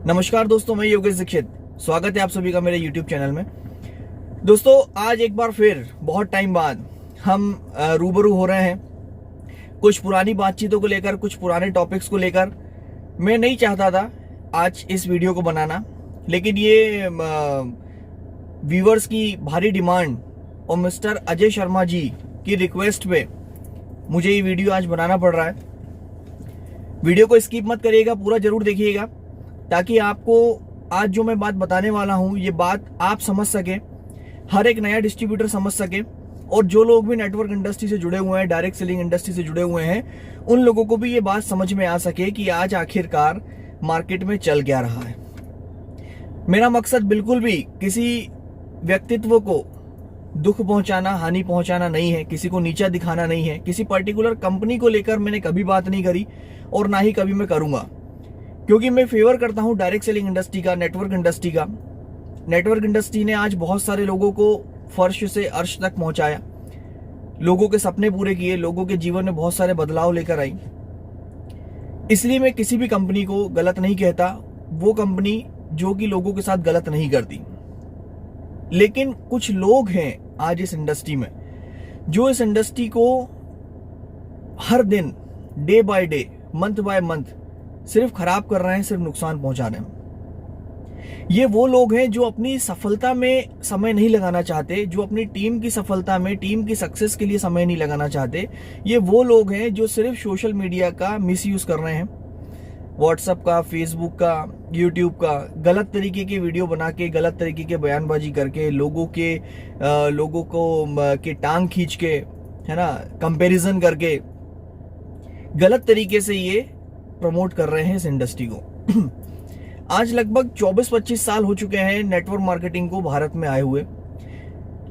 नमस्कार दोस्तों, मैं योगेश दीक्षित। स्वागत है आप सभी का मेरे YouTube चैनल में। दोस्तों, आज एक बार फिर बहुत टाइम बाद हम रूबरू हो रहे हैं कुछ पुरानी बातचीतों को लेकर, कुछ पुराने टॉपिक्स को लेकर। मैं नहीं चाहता था आज इस वीडियो को बनाना, लेकिन ये व्यूअर्स की भारी डिमांड और मिस्टर अजय शर्मा जी की रिक्वेस्ट पे मुझे ये वीडियो आज बनाना पड़ रहा है। वीडियो को स्किप मत करिएगा, पूरा जरूर देखिएगा, ताकि आपको आज जो मैं बात बताने वाला हूं ये बात आप समझ सके, हर एक नया डिस्ट्रीब्यूटर समझ सके, और जो लोग भी नेटवर्क इंडस्ट्री से जुड़े हुए हैं, डायरेक्ट सेलिंग इंडस्ट्री से जुड़े हुए हैं, उन लोगों को भी ये बात समझ में आ सके कि आज आखिरकार मार्केट में चल क्या रहा है। मेरा मकसद बिल्कुल भी किसी व्यक्तित्व को दुख पहुंचाना, हानि पहुंचाना नहीं है, किसी को नीचा दिखाना नहीं है। किसी पर्टिकुलर कंपनी को लेकर मैंने कभी बात नहीं करी और ना ही कभी मैं करूंगा, क्योंकि मैं फेवर करता हूं डायरेक्ट सेलिंग इंडस्ट्री का, नेटवर्क इंडस्ट्री का। नेटवर्क इंडस्ट्री ने आज बहुत सारे लोगों को फर्श से अर्श तक पहुंचाया, लोगों के सपने पूरे किए, लोगों के जीवन में बहुत सारे बदलाव लेकर आई। इसलिए मैं किसी भी कंपनी को गलत नहीं कहता, वो कंपनी जो कि लोगों के साथ गलत नहीं करती। लेकिन कुछ लोग हैं आज इस इंडस्ट्री में जो इस इंडस्ट्री को हर दिन, day by day, month by month सिर्फ खराब कर रहे हैं, सिर्फ नुकसान पहुंचा रहे हैं। ये वो लोग हैं जो अपनी सफलता में समय नहीं लगाना चाहते, जो अपनी टीम की सफलता में, टीम की सक्सेस के लिए समय नहीं लगाना चाहते। ये वो लोग हैं जो सिर्फ सोशल मीडिया का मिसयूज कर रहे हैं, व्हाट्सएप का, फेसबुक का, यूट्यूब का, गलत तरीके की वीडियो बना के, गलत तरीके के बयानबाजी करके, लोगों को के टांग खींच के, है ना, कंपैरिजन करके गलत तरीके से ये प्रमोट कर रहे हैं इस इंडस्ट्री को। आज लगभग 24-25 साल हो चुके हैं नेटवर्क मार्केटिंग को भारत में आए हुए,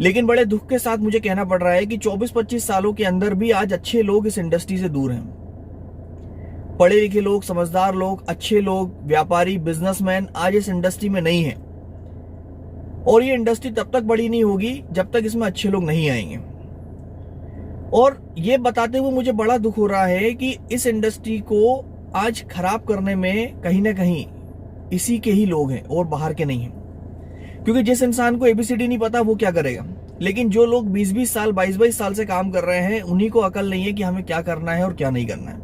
लेकिन बड़े दुख के साथ मुझे कहना पड़ रहा है कि 24-25 सालों के अंदर भी आज अच्छे लोग इस इंडस्ट्री से दूर हैं। पढ़े लिखे लोग, समझदार लोग, अच्छे लोग, व्यापारी, बिजनेसमैन आज इस इंडस्ट्री में नहीं है। और ये इंडस्ट्री तब तक बड़ी नहीं होगी जब तक इसमें अच्छे लोग नहीं आएंगे। और ये बताते हुए मुझे बड़ा दुख हो रहा है कि इस इंडस्ट्री को आज खराब करने में कहीं ना कहीं इसी के ही लोग हैं और बाहर के नहीं हैं। क्योंकि जिस इंसान को एबीसीडी नहीं पता वो क्या करेगा, लेकिन जो लोग 20-20 साल, 22-22 साल से काम कर रहे हैं, उन्हीं को अकल नहीं है कि हमें क्या करना है और क्या नहीं करना है।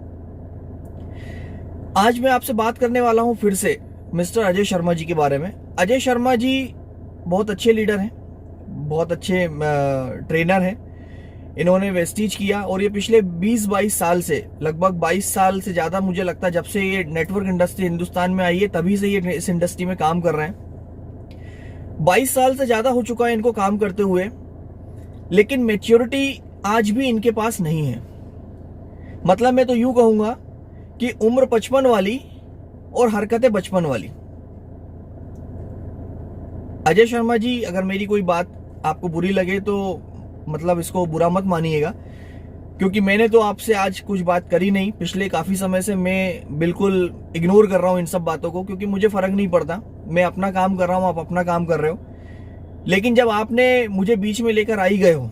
आज मैं आपसे बात करने वाला हूं फिर से मिस्टर अजय शर्मा जी के बारे में। अजय शर्मा जी बहुत अच्छे लीडर हैं, बहुत अच्छे ट्रेनर हैं। इन्होंने वेस्टीज किया और ये पिछले 20-22 साल से, लगभग 22 साल से ज्यादा मुझे लगता है, जब से ये नेटवर्क इंडस्ट्री हिंदुस्तान में आई है तभी से ये इस इंडस्ट्री में काम कर रहे हैं। 22 साल से ज्यादा हो चुका है इनको काम करते हुए, लेकिन मैच्योरिटी आज भी इनके पास नहीं है। मतलब मैं तो यूं कहूंगा कि उम्र 55 वाली और हरकतें 55 वाली। अजय शर्मा जी, अगर मेरी कोई बात आपको बुरी लगे तो मतलब इसको बुरा मत मानिएगा, क्योंकि मैंने तो आपसे आज कुछ बात करी नहीं। पिछले काफी समय से मैं बिल्कुल इग्नोर कर रहा हूं इन सब बातों को, क्योंकि मुझे फर्क नहीं पड़ता। मैं अपना काम कर रहा हूं, आप अपना काम कर रहे हो। लेकिन जब आपने मुझे बीच में लेकर आई गए हो,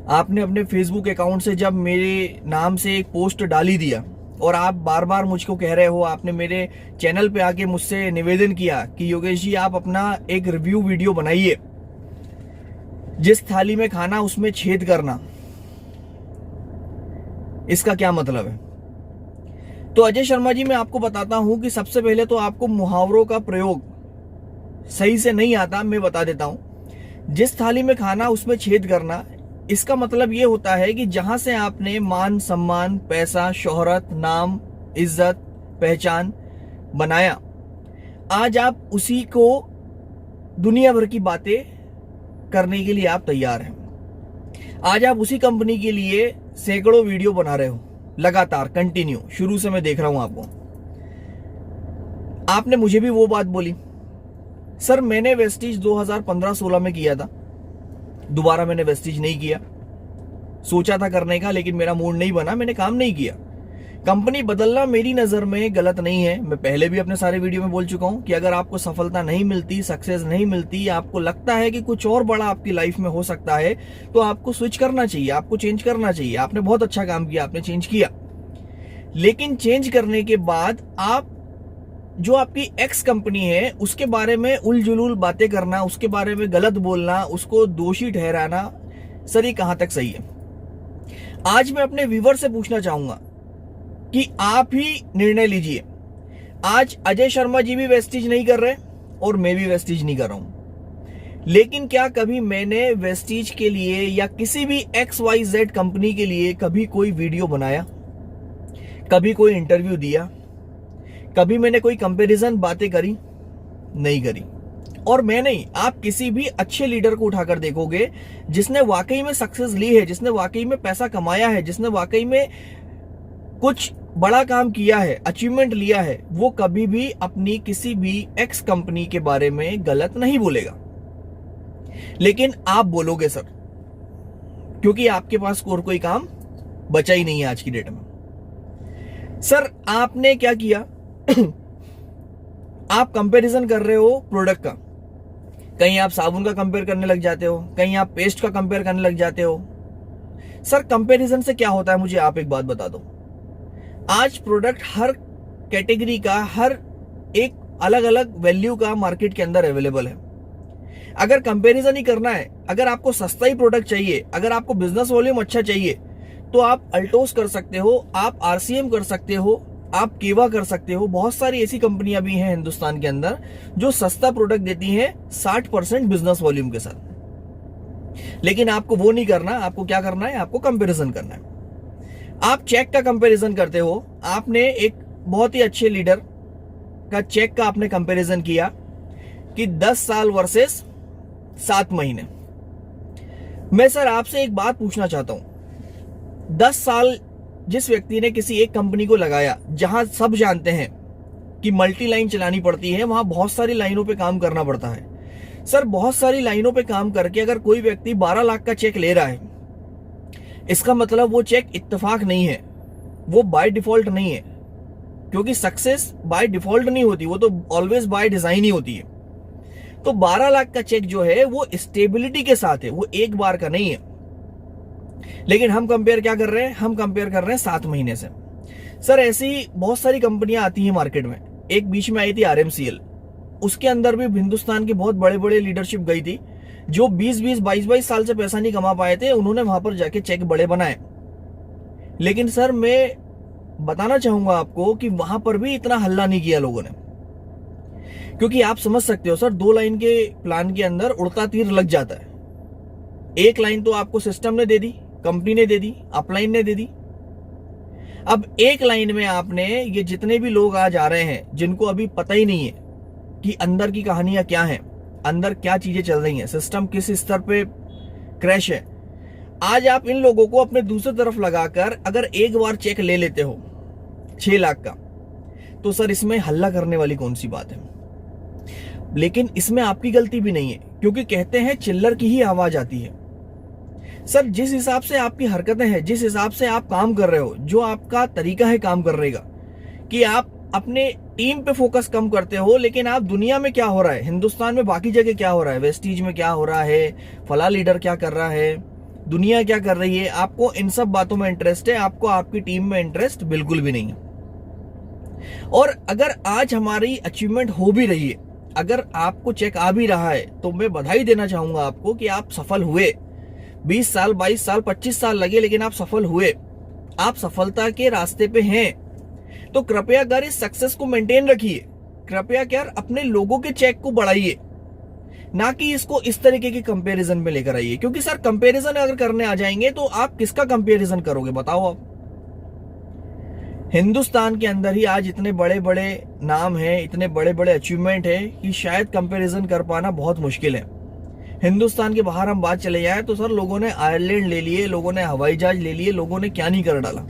आपने अपने फेसबुक अकाउंट से जब मेरे नाम से एक पोस्ट डाली दिया और आप बार बार मुझको कह रहे हो, आपने मेरे चैनल पे आके मुझसे निवेदन किया कि योगेश जी आप अपना एक रिव्यू वीडियो बनाइए, जिस थाली में खाना उसमें छेद करना, इसका क्या मतलब है? तो अजय शर्मा जी, मैं आपको बताता हूं कि सबसे पहले तो आपको मुहावरों का प्रयोग सही से नहीं आता। मैं बता देता हूं। जिस थाली में खाना उसमें छेद करना, इसका मतलब यह होता है कि जहां से आपने मान, सम्मान, पैसा, शोहरत, नाम, इज्जत, पहचान बनाया, आज आप उसी को दुनिया भर की बातें करने के लिए आप तैयार हैं। आज आप उसी कंपनी के लिए सैकड़ों वीडियो बना रहे हो, लगातार, कंटिन्यू। शुरू से मैं देख रहा हूं आपको। आपने मुझे भी वो बात बोली, सर मैंने वेस्टीज 2015-16 में किया था, दोबारा मैंने वेस्टीज नहीं किया। सोचा था करने का, लेकिन मेरा मूड नहीं बना, मैंने काम नहीं किया। कंपनी बदलना मेरी नजर में गलत नहीं है। मैं पहले भी अपने सारे वीडियो में बोल चुका हूं कि अगर आपको सफलता नहीं मिलती, सक्सेस नहीं मिलती, आपको लगता है कि कुछ और बड़ा आपकी लाइफ में हो सकता है, तो आपको स्विच करना चाहिए, आपको चेंज करना चाहिए। आपने बहुत अच्छा काम किया, आपने चेंज किया, लेकिन चेंज करने के बाद आप जो आपकी एक्स कंपनी है उसके बारे में उलझुलूल बातें करना, उसके बारे में गलत बोलना, उसको दोषी ठहराना, सर ये कहां तक सही है? आज मैं अपने व्यूवर से पूछना चाहूंगा कि आप ही निर्णय लीजिए। आज अजय शर्मा जी भी वेस्टीज नहीं कर रहे और मैं भी वेस्टीज नहीं कर रहा हूं, लेकिन क्या कभी मैंने वेस्टीज के लिए या किसी भी XYZ कंपनी के लिए कभी कोई वीडियो बनाया, कभी कोई इंटरव्यू दिया, कभी मैंने कोई कंपैरिजन बातें करी? नहीं करी। और मैं नहीं, आप किसी भी अच्छे लीडर को उठाकर देखोगे जिसने वाकई में सक्सेस ली है, जिसने वाकई में पैसा कमाया है, जिसने वाकई में कुछ बड़ा काम किया है, अचीवमेंट लिया है, वो कभी भी अपनी किसी भी एक्स कंपनी के बारे में गलत नहीं बोलेगा। लेकिन आप बोलोगे सर, क्योंकि आपके पास और कोई काम बचा ही नहीं है आज की डेट में। सर आपने क्या किया? आप कंपैरिजन कर रहे हो प्रोडक्ट का, कहीं आप साबुन का कंपेयर करने लग जाते हो, कहीं आप पेस्ट का कंपेयर करने लग जाते हो। सर कंपैरिजन से क्या होता है, मुझे आप एक बात बता दो। आज प्रोडक्ट हर कैटेगरी का, हर एक अलग अलग वैल्यू का मार्केट के अंदर अवेलेबल है। अगर कंपैरिजन ही करना है, अगर आपको सस्ता ही प्रोडक्ट चाहिए, अगर आपको बिजनेस वॉल्यूम अच्छा चाहिए, तो आप अल्टोस कर सकते हो, आप RCM कर सकते हो, आप केवा कर सकते हो। बहुत सारी ऐसी कंपनियां भी हैं हिंदुस्तान के अंदर जो सस्ता प्रोडक्ट देती हैं 60% बिजनेस वॉल्यूम के साथ। लेकिन आपको वो नहीं करना, आपको क्या करना है? आपको कंपैरिजन करना है। आप चेक का कंपैरिजन करते हो। आपने एक बहुत ही अच्छे लीडर का चेक का आपने कंपैरिजन किया कि 10 साल वर्सेस 7 महीने। मैं सर आपसे एक बात पूछना चाहता हूं, 10 साल जिस व्यक्ति ने किसी एक कंपनी को लगाया, जहां सब जानते हैं कि मल्टी लाइन चलानी पड़ती है, वहां बहुत सारी लाइनों पे काम करना पड़ता है। सर बहुत सारी लाइनों पे काम करके अगर कोई व्यक्ति 12 लाख का चेक ले रहा है, इसका मतलब वो चेक इत्तेफाक नहीं है, वो बाय डिफॉल्ट नहीं है, क्योंकि सक्सेस बाय डिफॉल्ट नहीं होती, वो तो ऑलवेज बाय डिजाइन ही होती है। तो 12 लाख का चेक जो है वो स्टेबिलिटी के साथ है, वो एक बार का नहीं है। लेकिन हम कंपेयर क्या कर रहे हैं? हम कंपेयर कर रहे हैं 7 महीने से। सर ऐसी बहुत सारी कंपनियां आती हैं मार्केट में। एक बीच में आई थी RMCL, उसके अंदर भी हिंदुस्तान के बहुत बड़े बड़े लीडरशिप गई थी, जो 20-20, 22-22 साल से पैसा नहीं कमा पाए थे, उन्होंने वहां पर जाके चेक बड़े बनाए। लेकिन सर मैं बताना चाहूंगा आपको कि वहां पर भी इतना हल्ला नहीं किया लोगों ने, क्योंकि आप समझ सकते हो सर, 2 लाइन के प्लान के अंदर उड़ता तीर लग जाता है। एक लाइन तो आपको सिस्टम ने दे दी, कंपनी ने दे दी, अपलाइन ने दे दी। अब एक लाइन में आपने ये जितने भी लोग आज आ रहे हैं, जिनको अभी पता ही नहीं है कि अंदर की कहानियां क्या हैं, अंदर क्या चीजें चल रही हैं, सिस्टम किस स्तर पे क्रैश है, आज आप इन लोगों को अपने दूसरी तरफ लगाकर अगर एक बार चेक ले लेते हो 6 लाख का, तो सर इसमें हल्ला करने वाली कौन सी बात है? लेकिन इसमें आपकी गलती भी नहीं है, क्योंकि कहते हैं चिल्लर की ही आवाज आती है। सर जिस हिसाब से आपकी हरकतें हैं, जिस हिसाब से आप काम कर रहे हो, जो आपका तरीका है काम करने का, कि आप अपने टीम पे फोकस कम करते हो, लेकिन आप दुनिया में क्या हो रहा है, हिंदुस्तान में बाकी जगह क्या हो रहा है, वेस्टीज में क्या हो रहा है, फला लीडर क्या कर रहा है, दुनिया क्या कर रही है, आपको इन सब बातों में इंटरेस्ट है, आपको आपकी टीम में इंटरेस्ट बिल्कुल भी नहीं है। और अगर आज हमारी अचीवमेंट हो भी रही है, अगर आपको चेक आ भी रहा है, तो मैं बधाई देना चाहूंगा आपको कि आप सफल हुए। 20 साल, 22 साल, 25 साल लगे, लेकिन आप सफल हुए, आप सफलता के रास्ते पे हैं। तो कृपया कर इस सक्सेस को मेंटेन रखिए, कृपया कर अपने लोगों के चेक को बढ़ाइए, ना कि इसको इस तरीके के कंपैरिजन में लेकर आइए। क्योंकि सर कंपैरिजन अगर करने आ जाएंगे तो आप किसका कंपैरिजन करोगे बताओ आप? हिंदुस्तान के अंदर ही आज इतने बड़े बड़े नाम हैं, इतने बड़े बड़े अचीवमेंट है कि शायद कंपैरिजन कर पाना बहुत मुश्किल है। हिंदुस्तान के बाहर हम बात चले जाए तो सर लोगों ने आयरलैंड ले लिए, लोगों ने हवाई जहाज ले लिए, लोगों ने क्या नहीं कर डाला,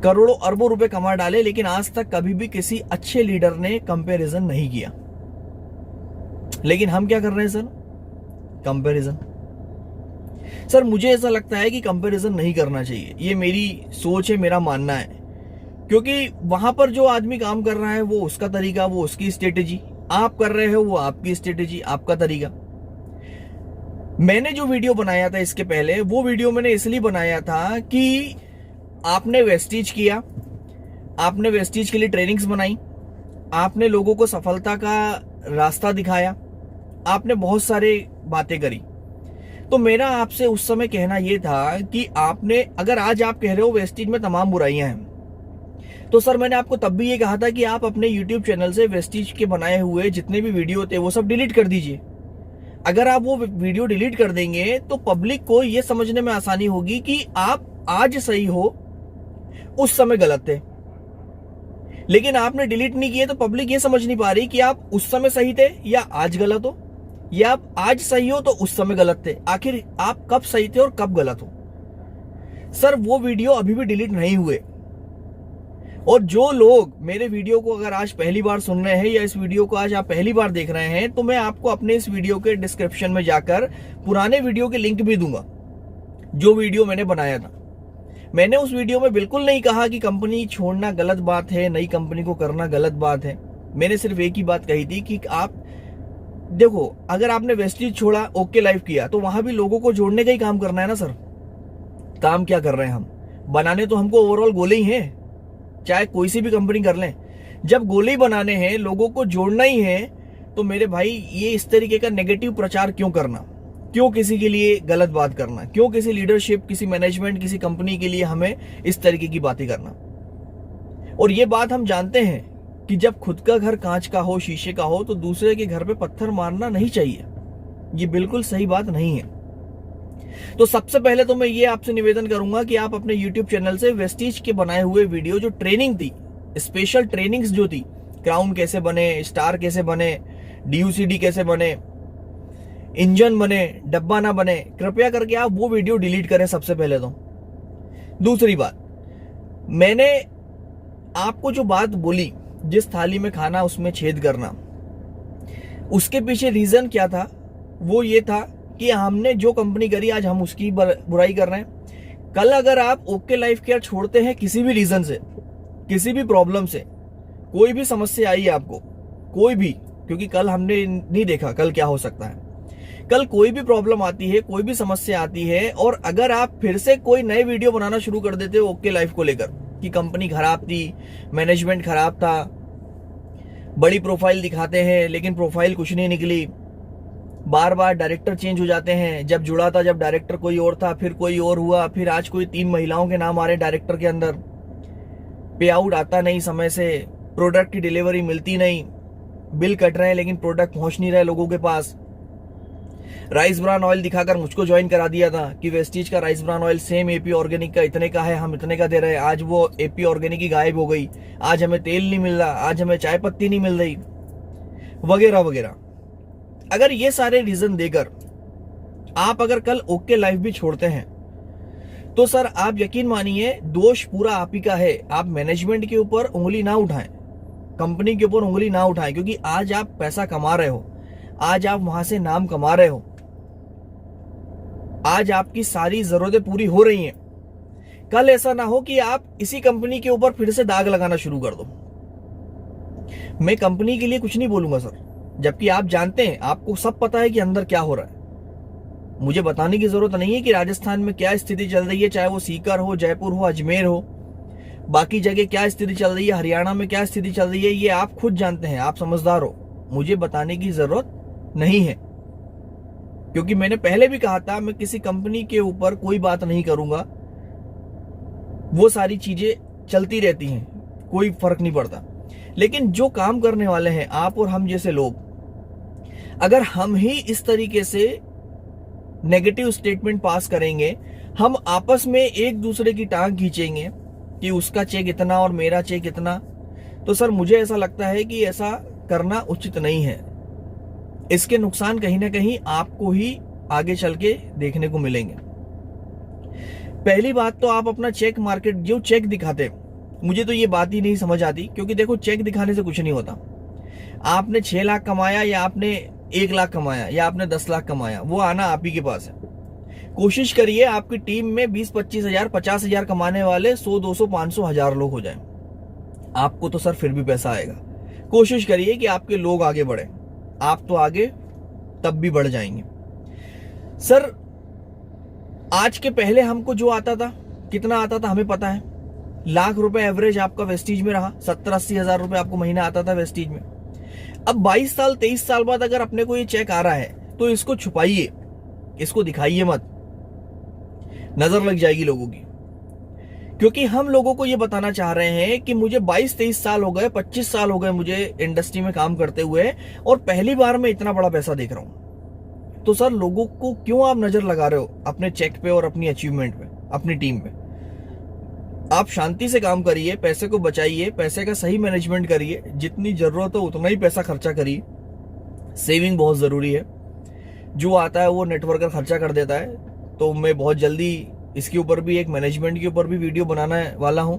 करोड़ों अरबों रुपए कमा डाले, लेकिन आज तक कभी भी किसी अच्छे लीडर ने कंपैरिजन नहीं किया। लेकिन हम क्या कर रहे हैं सर? कंपैरिजन। सर मुझे ऐसा लगता है कि कंपैरिजन नहीं करना चाहिए, ये मेरी सोच है, मेरा मानना है। क्योंकि वहां पर जो आदमी काम कर रहा है वो उसका तरीका, वो उसकी स्ट्रेटेजी, आप कर रहे हो वो आपकी स्ट्रेटेजी, आपका तरीका। मैंने जो वीडियो बनाया था इसके पहले, वो वीडियो मैंने इसलिए बनाया था कि आपने वेस्टीज किया, आपने वेस्टीज के लिए ट्रेनिंग्स बनाई, आपने लोगों को सफलता का रास्ता दिखाया, आपने बहुत सारी बातें करी। तो मेरा आपसे उस समय कहना यह था कि आपने, अगर आज आप कह रहे हो वेस्टीज में तमाम बुराइयां हैं, तो सर मैंने आपको तब भी ये कहा था कि आप अपने YouTube चैनल से वेस्टीज के बनाए हुए जितने भी वीडियो थे वो सब डिलीट कर दीजिए। अगर आप वो वीडियो डिलीट कर देंगे तो पब्लिक को ये समझने में आसानी होगी कि आप आज सही हो, उस समय गलत थे। लेकिन आपने डिलीट नहीं किए तो पब्लिक ये समझ नहीं पा रही कि आप उस समय सही थे या आज गलत हो, या आप आज सही हो तो उस समय गलत थे। आखिर आप कब सही थे और कब गलत हो? सर वो वीडियो अभी भी डिलीट नहीं हुए। और जो लोग मेरे वीडियो को अगर आज पहली बार सुन रहे हैं या इस वीडियो को आज आप पहली बार देख रहे हैं, तो मैं आपको अपने इस वीडियो के डिस्क्रिप्शन में जाकर पुराने वीडियो के लिंक भी दूंगा जो वीडियो मैंने बनाया था। मैंने उस वीडियो में बिल्कुल नहीं कहा कि कंपनी छोड़ना गलत बात है, नई कंपनी को करना गलत बात है। मैंने सिर्फ एक ही बात कही थी कि आप देखो, अगर आपने वेस्टीज छोड़ा, ओके लाइफ किया, तो वहां भी लोगों को जोड़ने का ही काम करना है ना सर। काम क्या कर रहे हैं हम? बनाने तो हमको ओवरऑल गोले ही हैं, चाहे कोई सी भी कंपनी कर लें। जब गोले ही बनाने हैं, लोगों को जोड़ना ही है, तो मेरे भाई ये इस तरीके का नेगेटिव प्रचार क्यों करना? क्यों किसी के लिए गलत बात करना? क्यों किसी लीडरशिप, किसी मैनेजमेंट, किसी कंपनी के लिए हमें इस तरीके की बातें करना? और ये बात हम जानते हैं कि जब खुद का घर कांच का हो, शीशे का हो, तो दूसरे के घर पे पत्थर मारना नहीं चाहिए। ये बिल्कुल सही बात नहीं है। तो सबसे पहले तो मैं ये आपसे निवेदन करूंगा कि आप अपने YouTube चैनल से वेस्टीज के बनाए हुए वीडियो, जो ट्रेनिंग थी, स्पेशल ट्रेनिंग्स जो थी, क्राउन कैसे बने, स्टार कैसे बने, DUCD कैसे बने, इंजन बने, डब्बा ना बने, कृपया करके आप वो वीडियो डिलीट करें सबसे पहले तो। दूसरी बात, मैंने आपको जो बात बोली, जिस थाली में खाना उसमें छेद करना, उसके पीछे रीजन क्या था? वो ये था कि हमने जो कंपनी करी आज हम उसकी बुराई कर रहे हैं। कल अगर आप ओके लाइफ केयर छोड़ते हैं किसी भी रीजन से, किसी भी प्रॉब्लम से, कोई भी समस्या आई आपको, कोई भी, क्योंकि कल हमने नहीं देखा कल क्या हो सकता है। कल कोई भी प्रॉब्लम आती है, कोई भी समस्या आती है, और अगर आप फिर से कोई नए वीडियो बनाना शुरू कर देते हो ओके लाइफ को लेकर कि कंपनी खराब थी, मैनेजमेंट खराब था, बड़ी प्रोफाइल दिखाते हैं लेकिन प्रोफाइल कुछ नहीं निकली, बार बार डायरेक्टर चेंज हो जाते हैं, जब जुड़ा था जब डायरेक्टर कोई और था, फिर कोई और हुआ, फिर आज कोई 3 महिलाओं के नाम आ रहे डायरेक्टर के अंदर, पे आउट आता नहीं समय से, प्रोडक्ट की डिलीवरी मिलती नहीं, बिल कट रहे हैं लेकिन प्रोडक्ट पहुंच नहीं रहे लोगों के पास। राइस ब्रान ऑयल दिखाकर मुझको ज्वाइन करा दिया था कि वेस्टीज का rice bran oil same AP organic का इतने का है, हम इतने का दे रहे हैं। आज वो एपी ऑर्गेनिक की गायब हो गई, आज हमें तेल नहीं मिल रहा, आज हमें चाय पत्ती नहीं मिल रही, वगैरह वगैरह। अगर ये सारे रीजन देकर आप अगर कल ओके लाइफ भी छोड़ते हैं, तो सर आप यकीन मानिए दोष पूरा आप ही का है। आप मैनेजमेंट के ऊपर उंगली ना उठाएं, कंपनी के ऊपर उंगली ना उठाएं, क्योंकि आज आप पैसा कमा रहे हो, आज आप वहां से नाम कमा रहे हो, आज आपकी सारी जरूरतें पूरी हो रही हैं। कल ऐसा ना हो कि आप इसी कंपनी के ऊपर फिर से दाग लगाना शुरू कर दो। मैं कंपनी के लिए कुछ नहीं बोलूंगा सर, जबकि आप जानते हैं, आपको सब पता है कि अंदर क्या हो रहा है। मुझे बताने की जरूरत नहीं है कि राजस्थान में क्या स्थिति चल रही है, चाहे वो सीकर हो, जयपुर हो, अजमेर हो, बाकी जगह क्या स्थिति चल रही है, हरियाणा में क्या स्थिति चल रही है, ये आप खुद जानते हैं, आप समझदार हो, मुझे बताने की जरूरत नहीं है। क्योंकि मैंने पहले भी कहा था, मैं किसी कंपनी के ऊपर कोई बात नहीं करूंगा, वो सारी चीजें चलती रहती हैं, कोई फर्क नहीं पड़ता। लेकिन जो काम करने वाले हैं आप और हम जैसे लोग, अगर हम ही इस तरीके से नेगेटिव स्टेटमेंट पास करेंगे, हम आपस में एक दूसरे की टांग खींचेंगे कि उसका चेक इतना और मेरा चेक इतना, तो सर मुझे ऐसा लगता है कि ऐसा करना उचित नहीं है। इसके नुकसान कहीं ना कहीं आपको ही आगे चल के देखने को मिलेंगे। पहली बात तो आप अपना चेक मार्केट, जो चेक दिखाते, मुझे तो ये बात ही नहीं समझ आती, क्योंकि देखो चेक दिखाने से कुछ नहीं होता। आपने 6 लाख कमाया या आपने 1 लाख कमाया या आपने 10 लाख कमाया, वो आना आप ही के पास है। कोशिश करिए आपकी टीम में 20-25 हजार, 50 हजार कमाने वाले 100, 200, 500, 1000 लोग हो जाएं, आपको तो सर फिर भी पैसा आएगा। कोशिश करिए कि आपके लोग आगे बढ़े, आप तो आगे तब भी बढ़ जाएंगे। सर आज के पहले हमको जो आता था, कितना आता था हमें पता है, लाख रुपए एवरेज आपका वेस्टीज में रहा, 70-80 हजार रुपए आपको महीना आता था वेस्टीज में। अब 22 साल 23 साल बाद अगर अपने को ये चेक आ रहा है तो इसको छुपाइए, इसको दिखाइए मत, नजर लग जाएगी लोगों की। क्योंकि हम लोगों को ये बताना चाह रहे हैं कि मुझे 22-23 साल हो गए, 25 साल हो गए मुझे इंडस्ट्री में काम करते हुए, और पहली बार मैं इतना बड़ा पैसा देख रहा हूं। तो सर लोगों को क्यों आप नजर लगा रहे हो अपने चेक पे और अपनी अचीवमेंट पे, अपनी टीम पे? आप शांति से काम करिए, पैसे को बचाइए, पैसे का सही मैनेजमेंट करिए, जितनी जरूरत हो उतना ही पैसा खर्चा करिए। सेविंग बहुत जरूरी है। जो आता है वो नेटवर्कर खर्चा कर देता है। तो मैं बहुत जल्दी इसके ऊपर भी, एक मैनेजमेंट के ऊपर भी वीडियो बनाने वाला हूं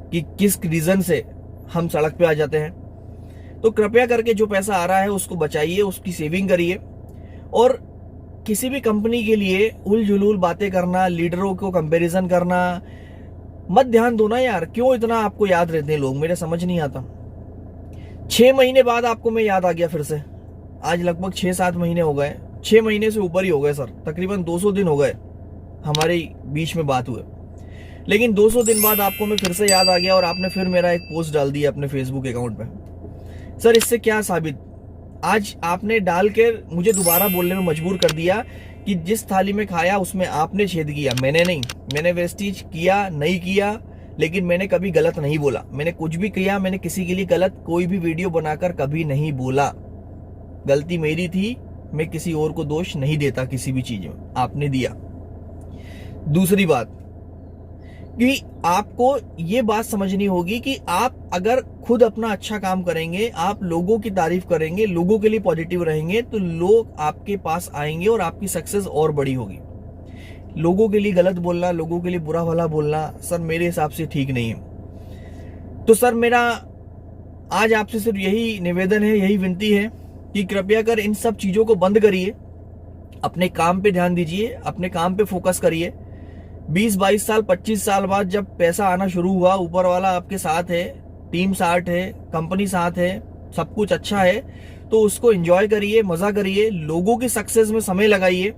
कि किस रीजन से हम सड़क पे आ जाते हैं। तो कृपया करके जो पैसा आ रहा है उसको बचाइए, उसकी सेविंग करिए। और किसी भी कंपनी के लिए उलझुलूल बातें करना, लीडरों को कंपैरिजन करना मत ध्यान दो ना यार। क्यों इतना आपको याद रहते हैं लोग, मेरे समझ नहीं आता। 6 महीने बाद आपको मैं याद आ गया फिर से। आज लगभग 6-7 महीने हो गए, 6 महीने से ऊपर ही हो गए सर, तकरीबन 200 दिन हो गए हमारे बीच में बात हुए। लेकिन 200 दिन बाद आपको मैं फिर से याद आ गया और आपने फिर मेरा एक पोस्ट डाल दिया अपने फेसबुक अकाउंट पे। सर इससे क्या साबित? आज आपने डाल के मुझे दोबारा बोलने में मजबूर कर दिया कि जिस थाली में खाया उसमें आपने छेद किया, मैंने नहीं। मैंने वेस्टीज किया नहीं किया, लेकिन मैंने कभी गलत नहीं बोला। मैंने कुछ भी किया, मैंने किसी के लिए गलत कोई भी वीडियो बनाकर कभी नहीं बोला। गलती मेरी थी, मैं किसी और को दोष नहीं देता किसी भी चीज में, आपने दिया। दूसरी बात कि आपको ये बात समझनी होगी कि आप अगर खुद अपना अच्छा काम करेंगे, आप लोगों की तारीफ करेंगे, लोगों के लिए पॉजिटिव रहेंगे, तो लोग आपके पास आएंगे और आपकी सक्सेस और बड़ी होगी। लोगों के लिए गलत बोलना, लोगों के लिए बुरा भला बोलना सर मेरे हिसाब से ठीक नहीं है। तो सर मेरा आज आपसे सिर्फ यही निवेदन है, यही विनती है कि कृपया कर इन सब चीजों को बंद करिए, अपने काम पे ध्यान दीजिए, अपने काम पे फोकस करिए। 20-22 साल 25 साल बाद जब पैसा आना शुरू हुआ, ऊपर वाला आपके साथ है, टीम साथ है, कंपनी साथ है, सब कुछ अच्छा है, तो उसको एंजॉय करिए, मजा करिए, लोगों की सक्सेस में समय लगाइए।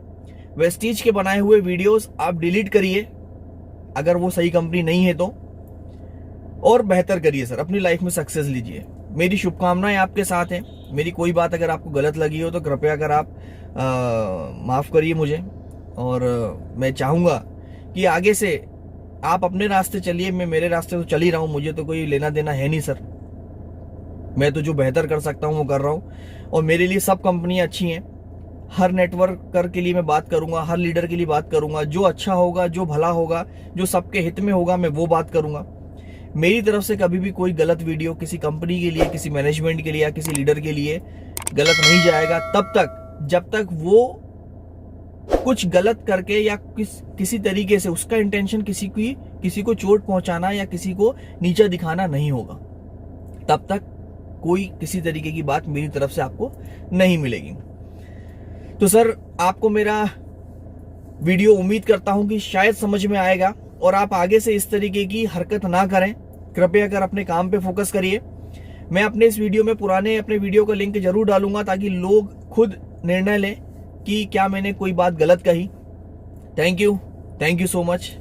वेस्टीज के बनाए हुए वीडियोस आप डिलीट करिए अगर वो सही कंपनी नहीं है तो, और बेहतर करिए सर, अपनी लाइफ में सक्सेस लीजिए। मेरी शुभकामनाएं आपके साथ हैं। मेरी कोई बात अगर आपको गलत लगी हो तो कृपया कर आप माफ करिए मुझे। और मैं चाहूंगा कि आगे से आप अपने रास्ते चलिए, मैं मेरे रास्ते तो चल ही रहा हूं, मुझे तो कोई लेना देना है नहीं सर। मैं तो जो बेहतर कर सकता हूं वो कर रहा हूं, और मेरे लिए सब कंपनियां अच्छी हैं। हर नेटवर्कर के लिए मैं बात करूंगा, हर लीडर के लिए बात करूंगा। जो अच्छा होगा, जो भला होगा, जो सबके हित में होगा, मैं वो बात करूंगा। मेरी तरफ से कभी भी कोई गलत वीडियो किसी कंपनी के लिए, किसी मैनेजमेंट के लिए या किसी लीडर के लिए गलत नहीं जाएगा तब तक जब तक वो कुछ गलत करके या किसी तरीके से उसका इंटेंशन किसी को चोट पहुंचाना या किसी को नीचा दिखाना नहीं होगा, तब तक कोई किसी तरीके की बात मेरी तरफ से आपको नहीं मिलेगी। तो सर आपको मेरा वीडियो उम्मीद करता हूं कि शायद समझ में आएगा और आप आगे से इस तरीके की हरकत ना करें। कृपया कर अपने काम पे फोकस करिए। मैं अपने इस वीडियो में पुराने अपने वीडियो का लिंक जरूर डालूंगा ताकि लोग खुद निर्णय लें कि क्या मैंने कोई बात गलत कही। Thank you so much.